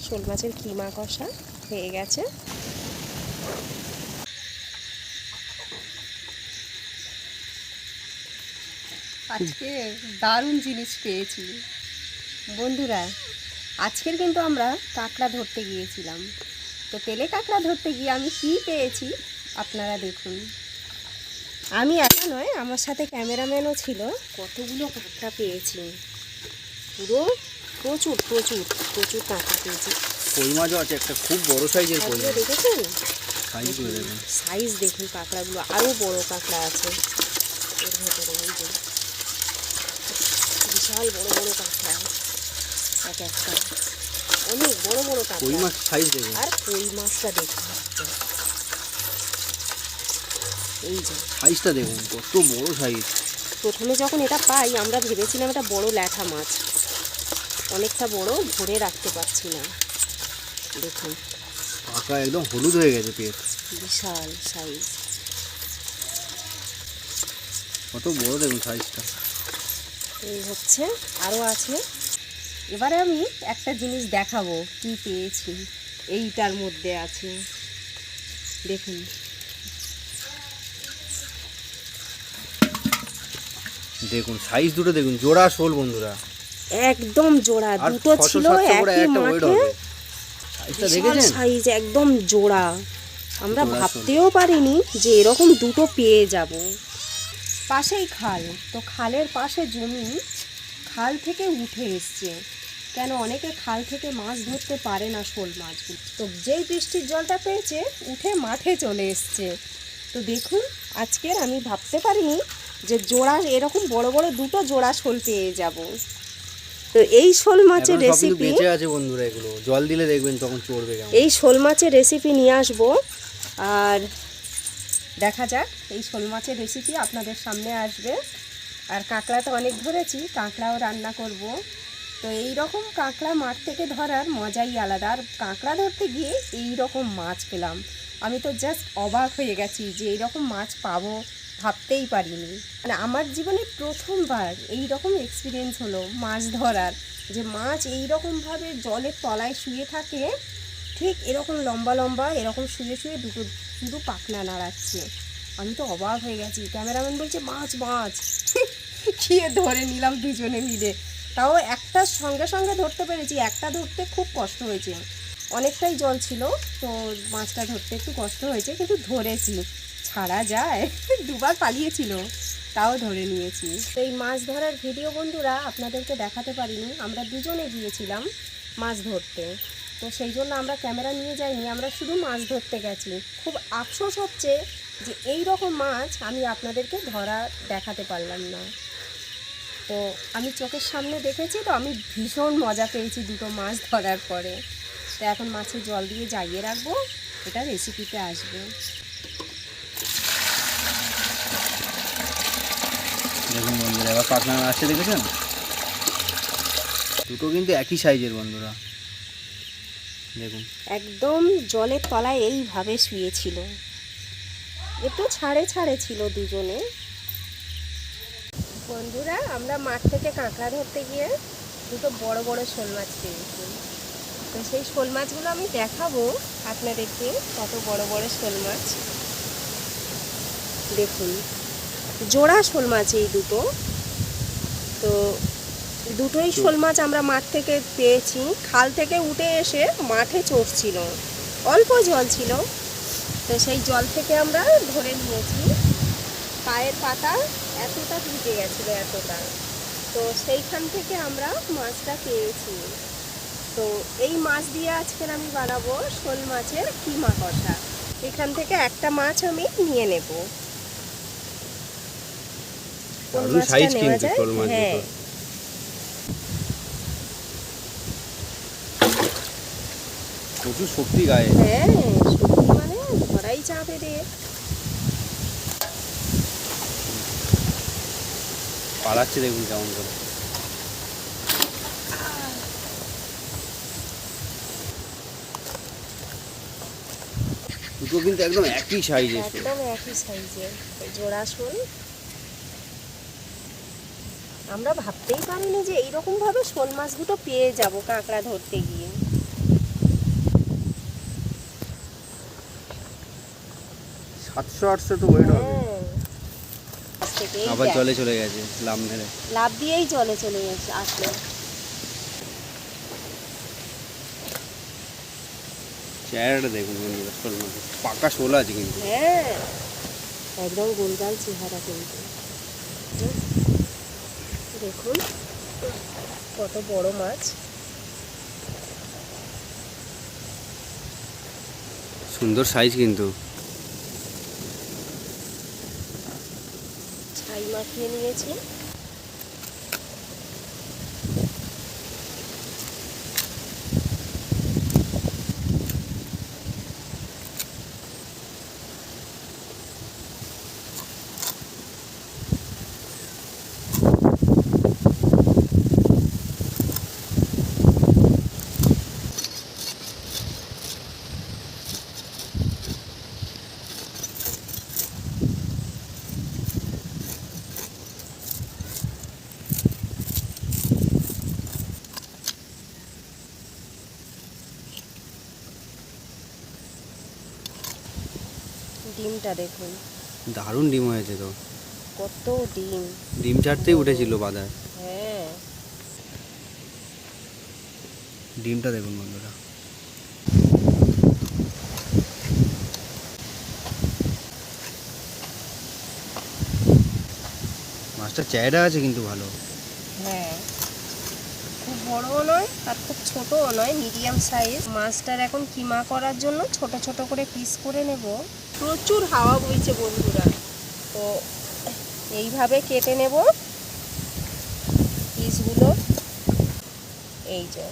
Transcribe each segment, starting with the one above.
শোল মাছের কিমা কষা হয়ে গেছে। আজকে দারুণ জিনিস পেয়েছি বন্ধুরা। আজকের কিন্তু আমরা কাঁকড়া ধরতে গিয়েছিলাম। তো তেলে কাঁকড়া ধরতে গিয়ে আমি কি পেয়েছি আপনারা দেখুন। আমি একা নয়, আমার সাথে ক্যামেরাম্যানও ছিল। কতগুলো কাঁকড়া পেয়েছি, পুরো প্রচুর প্রচুর প্রচুর কাঁকড়া পেয়েছি। কই মাছও আছে একটা খুব বড় সাইজের কই মাছ, দেখেছেন সাইজ দেখুন কাঁকড়াগুলো। আরও বড় কাঁকড়া আছে এর ভেতরে, এই যে বিশাল বড় বড় কাঁকড়া, এক একটা অনেক বড় বড় কাঁকড়া। কই মাছ সাইজ দেখুন, আর কই মাছটা দেখুন, এই যে সাইজটা দেখুন কত বড় সাইজ। প্রথমে যখন এটা পাই আমরা ভেবেছিলাম এটা বড় ল্যাঠা মাছ, অনেকটা বড়, ধরে রাখতে পারছি না। দেখুন পাকা একদম হলুদ হয়ে গেছে পেট, বিশাল সাইজ। কত বড় দেখুন সাইজটা। এই হচ্ছে, আরও আছে। এবারে আমি একটা জিনিস দেখাবো কি পেয়েছি। এইটার মধ্যে আছে দেখুন, দেখুন সাইজ দুটো দেখুন, জোড়া শোল বন্ধুরা, একদম জোড়া। দুটো ছিল একই মাঠে, বিশাল সাইজ, একদম জোড়া। আমরা ভাবতেও পারিনি যে এরকম দুটো পেয়ে যাব। পাশেই খাল, তো খালের পাশে জমি, খাল থেকে উঠে এসছে। কেন অনেকে খাল থেকে মাছ ধরতে পারে না শোল মাছ, তো যেই বৃষ্টির জলটা পেয়েছে উঠে মাঠে চলে এসছে। তো দেখুন আজকের আমি ভাবতে পারিনি যে জোড়া এরকম বড় বড় দুটো জোড়া শোল পেয়ে যাব। তো এই শোল মাছের রেসিপি বেঁচে আছে বন্ধুরা, এগুলো জল দিলে দেখবেন তখন চড়বে। এই শোল মাছের রেসিপি নিয়ে আসবো, আর দেখা যাক এই শোল মাছের রেসিপি আপনাদের সামনে আসবে। আর কাঁকড়া তো অনেক ধরেছি, কাঁকড়াও রান্না করব। তো এই রকম কাঁকড়া মাঠ থেকে ধরার মজাই আলাদা। আর কাঁকড়া ধরতে গিয়ে এই রকম মাছ পেলাম, আমি তো জাস্ট অবাক হয়ে গেছি যে এই রকম মাছ পাবো, ভাবতেই পারিনি। মানে আমার জীবনে প্রথমবার এই রকম এক্সপিরিয়েন্স হলো মাছ ধরার, যে মাছ এই রকমভাবে জলের তলায় শুয়ে থাকে, ঠিক এরকম লম্বা লম্বা এরকম শুয়ে শুয়ে দুটো শুধু পাখনা নাড়াচ্ছে। আমি তো অবাক হয়ে গেছি। ক্যামেরাম্যান বলছে মাছ মাছ, খেয়ে ধরে নিলাম দুজনে মিলে। তাও একটা সঙ্গে সঙ্গে ধরতে পেরেছি, একটা ধরতে খুব কষ্ট হয়েছে, অনেকটাই জল ছিল, তো মাছটা ধরতে একটু কষ্ট হয়েছে, কিন্তু ধরেছি। ছাড়া যায়, দুবার পালিয়েছিল তাও ধরে নিয়েছি। এই মাছ ধরার ভিডিও বন্ধুরা আপনাদেরকে দেখাতে পারিনি, আমরা দুজনে গিয়েছিলাম মাছ ধরতে। তো সেই জন্য আমরা ক্যামেরা নিয়ে যাইনি, আমরা শুধু মাছ ধরতে গেছি। খুব আফসোস হচ্ছে যে এই রকম মাছ আমি আপনাদেরকে ধরা দেখাতে পারলাম না। তো আমি চোখের সামনে দেখেছি, তো আমি ভীষণ মজা পেয়েছি দুটো মাছ ধরার পরে। তো এখন মাছের জল দিয়ে জাইয়ে রাখবো, এটা রেসিপিতে আসবে। দেখুন বন্ধুরা, এবার পাখনা আসছে দেখেছেন, দুটো কিন্তু একই সাইজের বন্ধুরা। দেখুন একদম জলের তলায় এইভাবে শুয়েছিল, একটু ছাড়ে ছাড়ে ছিল দুজনে। বন্ধুরা আমরা মাঠ থেকে কাঁকড়া ধরতে গিয়ে দুটো বড় বড় শোল মাছ পেয়েছি। তো সেই শোল মাছগুলো আমি দেখাবো আপনাদেরকে, কত বড় বড় শোল মাছ দেখুন। জোড়া শোল মাছ এই দুটো। তো দুটোই শোল মাছ আমরা মাঠ থেকে পেয়েছি, খাল থেকে উঠে এসে মাঠে চড়ছিল, অল্প জল ছিল, তো সেই জল থেকে আমরা ধরে নিয়েছি। পায়ের পাতা এতটা ভিজে গেছিলো, এতটা, তো সেইখান থেকে আমরা মাছটা পেয়েছি। তো এই মাছ দিয়ে আজকের আমি বানাবো শোল মাছের কিমা কষা। এখান থেকে একটা মাছ আমি নিয়ে নেব। কোন মাছটা নেওয়া যায়? হ্যাঁ, প্রচুর শক্তি গায়ে। হ্যাঁ শক্তি মানে ধরাই যাবে রে। পালাচ্ছে দেখুন কেমন করে। দুটো কিন্তু একদম একই সাইজের, একদম একই সাইজের জোড়া শোল। আমরা ভাবতেই পারিনি যে এইরকম ভাবে শোল মাছ দুটো পেয়ে যাব কাঁকড়া ধরতে গিয়ে। 700-800 তো ওয়েট হবে। হ্যাঁ আজ থেকেই আবার দেখ। জলে চলে গেছে লাভ মেরে। লাভ দিয়েই জলে চলে গেছে আসলে। চেহারাটা দেখুন বন্ধুরা, শোল মাছের পাকা শোল আছে কিন্তু। হ্যাঁ একদম গোলগাল চেহারা কিন্তু। দেখুন কত বড় মাছ। সুন্দর সাইজ কিন্তু। ছাই মাখিয়ে নিয়েছি। ডিমটা দেখুন দারুণ ডিম হয়েছে তো। কত ডিম। ডিম ছাড়তেই উঠেছিল বাদায়। হ্যাঁ ডিমটা দেখুন বন্ধুরা। মাছটা চেহারা আছে কিন্তু ভালো। হ্যাঁ খুব বড়ও নয় আর খুব ছোটও নয়, মিডিয়াম সাইজ। মাছটার এখন কিমা করার জন্য ছোট ছোট করে পিস করে নেব। প্রচুর হাওয়া বইছে বন্ধুরা, তো এইভাবে কেটে নেব পিসগুলো। এই যে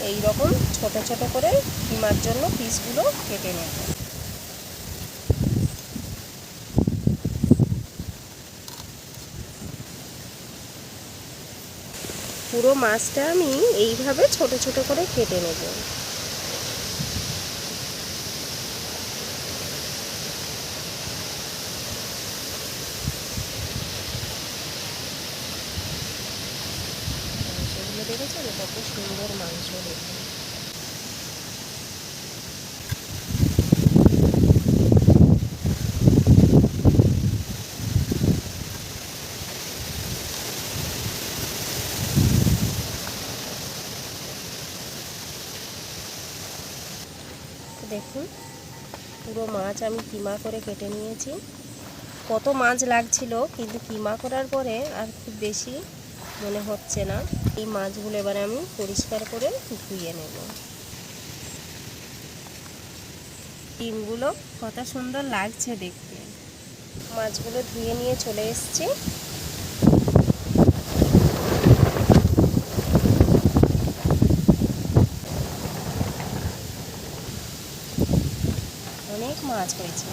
এই রকম ছোট ছোট করে কিমার জন্য পিসগুলো কেটে নেব। পুরো মাছটা আমি এইভাবে ছোট ছোট করে কেটে নেব। মাংসগুলো দেখেছেন কত সুন্দর মাংস দেখুন। দেখুন পুরো মাছ আমি কিমা করে কেটে নিয়েছি। কত মাছ লাগছিল কিন্তু কিমা করার পরে আর খুব বেশি মনে হচ্ছে না। এই মাছগুলো এবারে আমি পরিষ্কার করে ধুয়ে নেব। ডিমগুলো কত সুন্দর লাগছে দেখতে। মাছগুলো ধুয়ে নিয়ে চলে এসেছি। অনেক মাছ হয়েছে।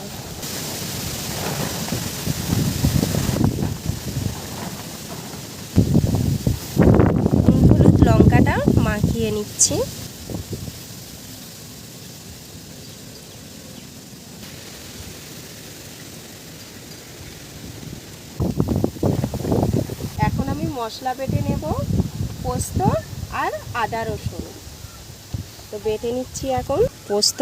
হলুদ লঙ্কাটা মাখিয়ে নিচ্ছি। এখন আমি মশলা বেটে নেব, পোস্ত আর আদা রসুন। তো বেটে নিচ্ছি এখন পোস্ত।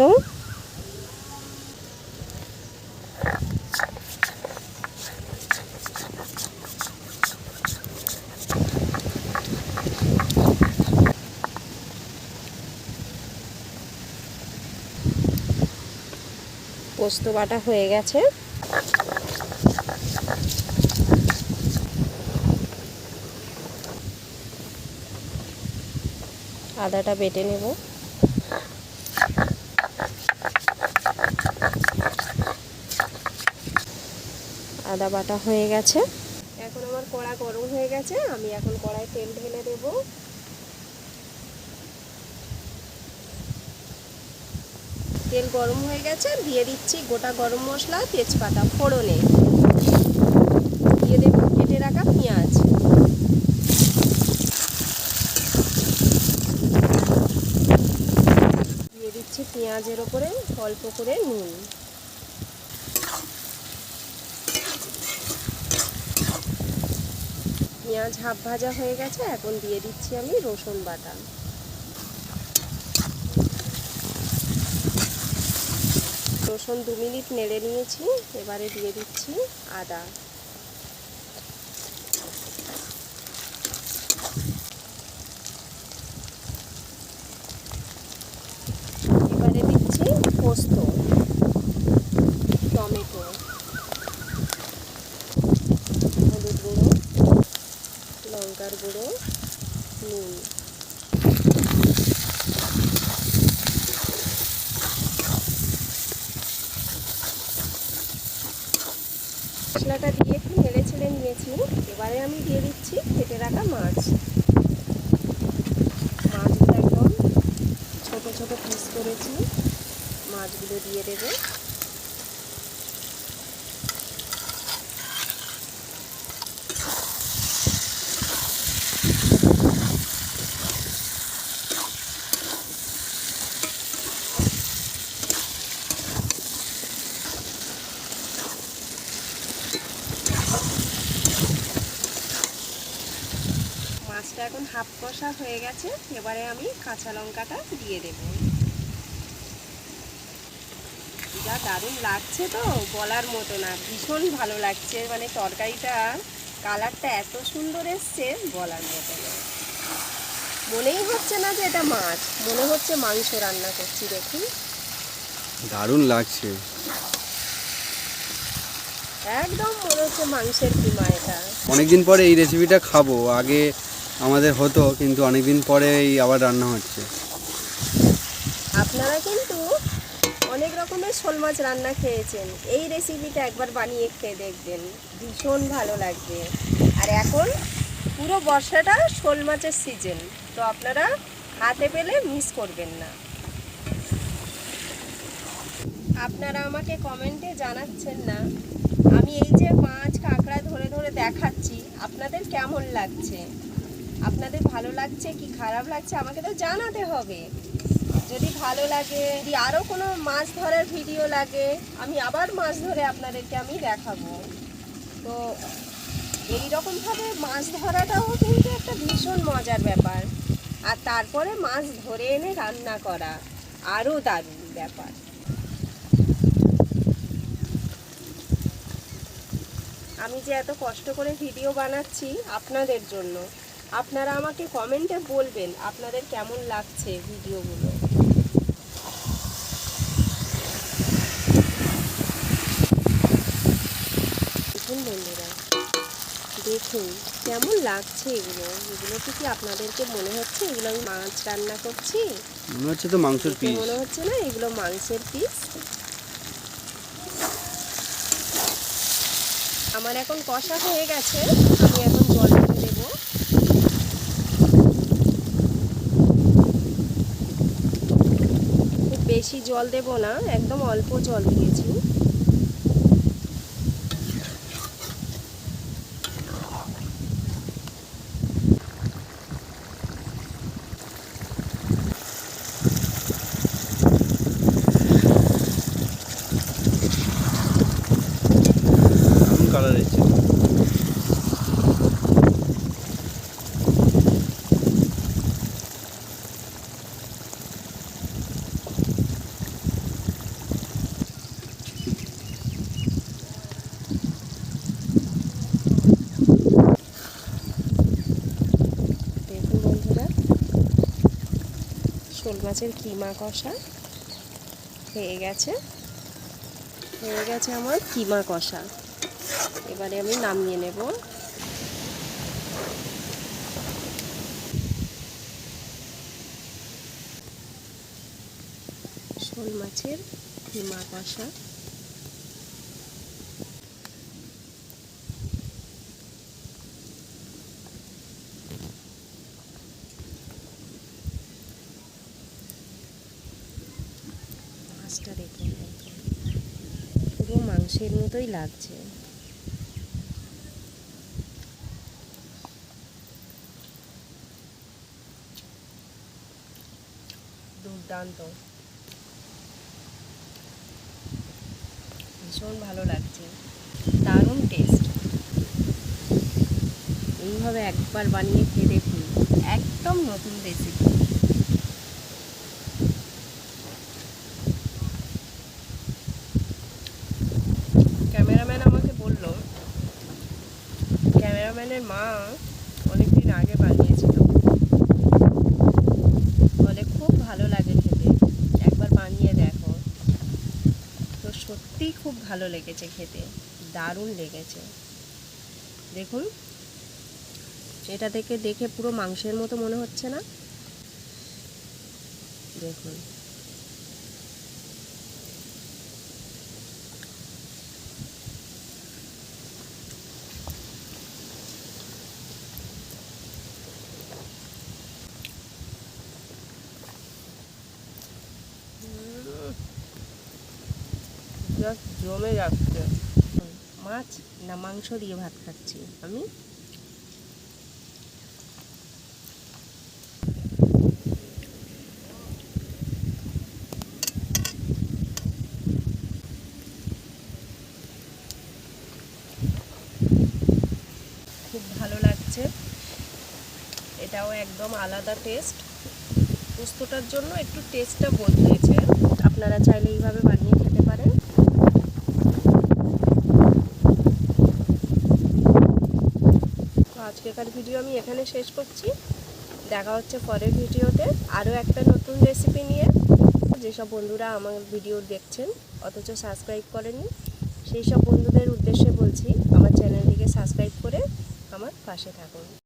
পোস্ত বাটা হয়ে গেছে। আদাটা বেটে নেব। আদা বাটা হয়ে গেছে। এখন আমার কড়া গরম হয়ে গেছে, আমি এখন কড়ায় তেল ঢেলে দেব। তেল গরম হয়ে গেছে, দিয়ে দিচ্ছি গোটা গরম মশলা, তেজপাতা ফোড়নে। দিয়ে দেব কেটে রাখা পেঁয়াজ। দিয়ে দিচ্ছি পেঁয়াজের ওপরে অল্প করে নুন। পেঁয়াজ হাফ ভাজা হয়ে গেছে, এখন দিয়ে দিচ্ছি আমি রসুন বাটা। রসুন 2 মিনিট নেড়ে নিয়েছি। এবারে দিয়ে দিচ্ছি আদা। এবারে দিচ্ছি পোস্ত, টমেটো, হলুদ গুঁড়ো, লঙ্কার গুঁড়ো, নুন। মশলাটা দিয়ে একটু নেড়ে ছেড়ে নিয়েছি। এবারে আমি দিয়ে দিচ্ছি কেটে রাখা মাছ। মাছগুলো একদম ছোট ছোট পিস করেছি, মাছগুলো দিয়ে দেবো। মাছটা এখন হাফ কষা হয়ে গেছে। এবারে আমি কাঁচা লঙ্কাটা দিয়ে দেব। যা দারুণ লাগছে তো বলার মতো না, ভীষণ ভালো লাগছে। মানে তরকারিটা কালারটা এত সুন্দর এসছে বলার মতো না। মনেই হচ্ছে না যে এটা মাছ, মনে হচ্ছে মাংস রান্না করছি। দেখুন দারুণ লাগছে। একদম মনে হচ্ছে মাংসের কিমা। এটা অনেকদিন পরে এই রেসিপিটা খাবো। আগে আমাদের হতো, কিন্তু অনেকদিন পরে এই আবার রান্না হচ্ছে। আপনারা কিন্তু অনেক রকমের শোল মাছ রান্না খেয়েছেন, এই রেসিপিটা একবার বানিয়ে খেয়ে দেখবেন, ভীষণ ভালো লাগবে। আর এখন পুরো বর্ষাটা শোল মাছের সিজন, তো আপনারা হাতে পেলে মিস করবেন না। আপনারা আমাকে কমেন্টে জানাচ্ছেন না আমি এই যে মাছ কাঁকড়া ধরে ধরে দেখাচ্ছি, আপনাদের কেমন লাগছে, আপনাদের ভালো লাগছে কি খারাপ লাগছে আমাকে তো জানাতে হবে। যদি ভালো লাগে, যদি আরও কোনো মাছ ধরার ভিডিও লাগে, আমি আবার মাছ ধরে আপনাদেরকে আমি দেখাবো। তো এইরকমভাবে মাছ ধরাটাও কিন্তু একটা ভীষণ মজার ব্যাপার। আর তারপরে মাছ ধরে এনে রান্না করা আরও দারুণ ব্যাপার। আমি যে এত কষ্ট করে ভিডিও বানাচ্ছি আপনাদের জন্য, আপনারা আমাকে কমেন্টে বলবেন আপনাদের কেমন লাগছে ভিডিওগুলো। দেখুন বন্ধুরা, দেখুন কেমন লাগছে এগুলো। এগুলো কি আপনাদেরকে মনে হচ্ছে এগুলো আমি মাছ রান্না করছি? মনে হচ্ছে তো মাংসের পিস। মনে হচ্ছে না এগুলো মাংসের পিস? আমার এখন কষা হয়ে গেছে, আমি এখন জল দিয়ে দেবো। খুব বেশি জল দেব না, একদম অল্প জল দিয়েছি। কালার এসেছে। দেখুন বন্ধুরা, শোল মাছের কিমা কষা হয়ে গেছে, আমার কিমা কষা। এবারে আমি নামিয়ে নেব। শোল মাছের কিমা কষা। মাছটা দেখুন, পুরো মাংসের মতোই লাগছে। দুর্দান্ত, ভীষণ ভালো লাগছে, দারুণ টেস্ট। এইভাবে একবার বানিয়ে খেয়ে দেখুন, একদম নতুন রেসিপি। ক্যামেরাম্যানের মা অনেক দিন আগে বানিয়েছিল, বলে খুব ভালো লাগে খেতে, একবার বানিয়ে দেখো। তো সত্যিই খুব ভালো লেগেছে খেতে, দারুণ লেগেছে। দেখুন, এটা দেখে পুরো মাংসের মতো মনে হচ্ছে না? দেখুন, জাস্ট জমে যাচ্ছে। মাছ না মাংস দিয়ে ভাত খাচ্ছি আমি। খুব ভালো লাগছে, এটাও একদম আলাদা টেস্ট। পোস্তটার জন্য একটু টেস্টটা বদলেছে, আপনারা চাইলে এইভাবে বানিয়ে খেতে পারেন। তো আজকেকার ভিডিও আমি এখানে শেষ করছি, দেখা হচ্ছে পরের ভিডিওতে আরও একটা নতুন রেসিপি নিয়ে। যেসব বন্ধুরা আমার ভিডিও দেখছেন অথচ সাবস্ক্রাইব করেননি, সেই সব বন্ধুদের উদ্দেশ্যে বলছি আমার চ্যানেলটিকে সাবস্ক্রাইব করে আমার পাশে থাকুন।